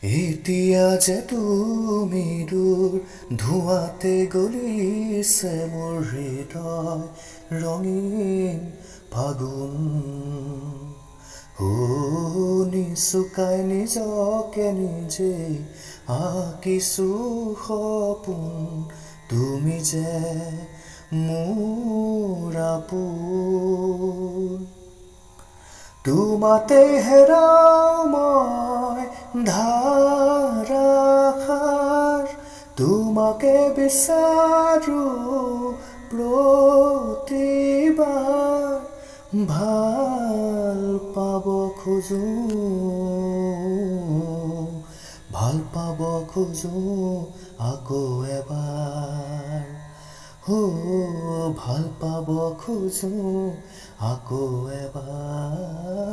এতিয়া যে তুমি দূৰ ধোঁৱাতে গলিছে মোৰ হৃদয় ৰঙীন ফাগুন নিচুকাই নিজকে নিজেই আঁকিছো সপোন তুমি যে মোৰ আপোন তোমাতে হেৰাও মই ধাৰাসাৰ তোমাকে বিচাৰো প্ৰতিবাৰ ভাল পাব খোজো আকৌ এবাৰ ভাল পাব খোজো আকৌ এবাৰ